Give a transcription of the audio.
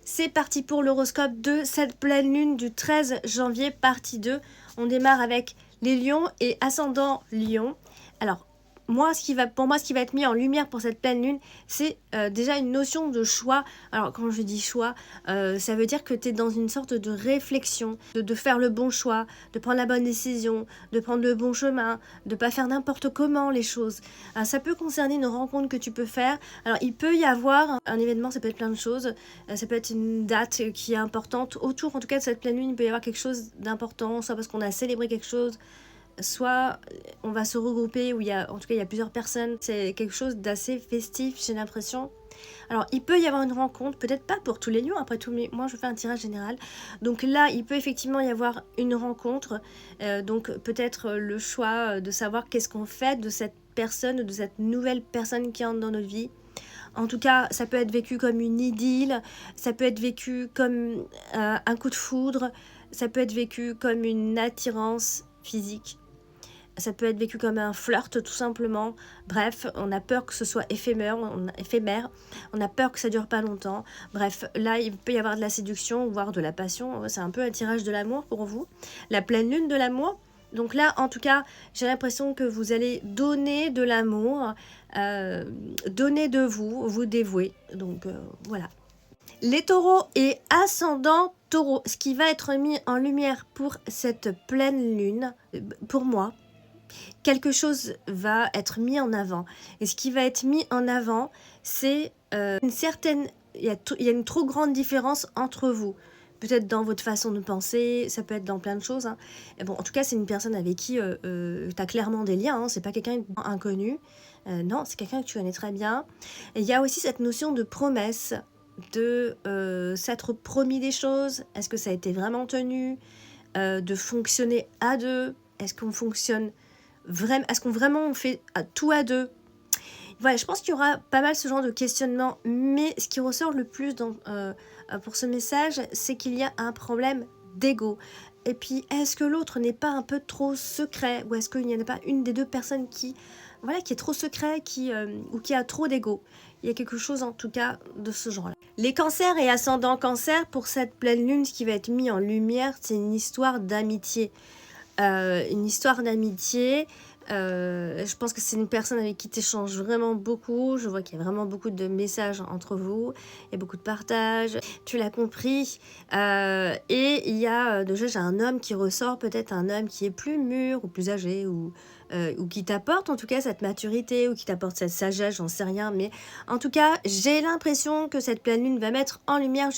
C'est parti pour l'horoscope de cette pleine lune du 13 janvier, partie 2. On démarre avec les lions et ascendant lion. Alors, pour moi, ce qui va être mis en lumière pour cette pleine lune, c'est déjà une notion de choix. Alors, quand je dis choix, ça veut dire que tu es dans une sorte de réflexion, de faire le bon choix, de prendre la bonne décision, de prendre le bon chemin, de pas faire n'importe comment les choses. Ça peut concerner une rencontre que tu peux faire. Alors, il peut y avoir un événement, ça peut être plein de choses. Ça peut être une date qui est importante. Autour, en tout cas, de cette pleine lune, il peut y avoir quelque chose d'important, soit parce qu'on a célébré quelque chose, soit on va se regrouper où il y a plusieurs personnes. C'est quelque chose d'assez festif, j'ai l'impression. Alors, il peut y avoir une rencontre, peut-être pas pour tous les lions, après tout, mais moi je fais un tirage général. Donc là, il peut effectivement y avoir une rencontre, donc peut-être le choix de savoir qu'est-ce qu'on fait de cette personne, de cette nouvelle personne qui entre dans notre vie. En tout cas, ça peut être vécu comme une idylle, ça peut être vécu comme un coup de foudre, ça peut être vécu comme une attirance physique. Ça peut être vécu comme un flirt tout simplement. Bref, on a peur que ce soit éphémère, on a peur que ça dure pas longtemps. Bref, là il peut y avoir de la séduction, voire de la passion. C'est un peu un tirage de l'amour pour vous. La pleine lune de l'amour. Donc là, en tout cas, j'ai l'impression que vous allez donner de l'amour, donner de vous, vous dévouer. Donc voilà. Les taureaux et ascendant taureau, ce qui va être mis en lumière pour cette pleine lune, pour moi, quelque chose va être mis en avant. Et ce qui va être mis en avant, c'est une certaine... Il y a une trop grande différence entre vous. Peut-être dans votre façon de penser, ça peut être dans plein de choses. Hein. Et bon, en tout cas, c'est une personne avec qui tu as clairement des liens. Hein. C'est pas quelqu'un d'inconnu. Non, c'est quelqu'un que tu connais très bien. Et il y a aussi cette notion de promesse, de s'être promis des choses. Est-ce que ça a été vraiment tenu, de fonctionner à deux. Est-ce qu'on fonctionne vraiment, est-ce qu'on vraiment fait tout à deux? Voilà, je pense qu'il y aura pas mal ce genre de questionnement, mais ce qui ressort le plus pour ce message, c'est qu'il y a un problème d'ego. Et puis, est-ce que l'autre n'est pas un peu trop secret, ou est-ce qu'il n'y en a pas une des deux personnes qui est trop secret, ou qui a trop d'ego? Il y a quelque chose en tout cas de ce genre-là. Les cancers et ascendant cancer, pour cette pleine lune, ce qui va être mis en lumière, c'est une histoire d'amitié. Je pense que c'est une personne avec qui tu échanges vraiment beaucoup. Je vois qu'il y a vraiment beaucoup de messages entre vous. Il y a beaucoup de partage. Tu l'as compris. Et il y a déjà, j'ai un homme qui ressort, peut-être un homme qui est plus mûr ou plus âgé ou qui t'apporte en tout cas cette maturité ou qui t'apporte cette sagesse, j'en sais rien. Mais en tout cas, j'ai l'impression que cette pleine lune va mettre en lumière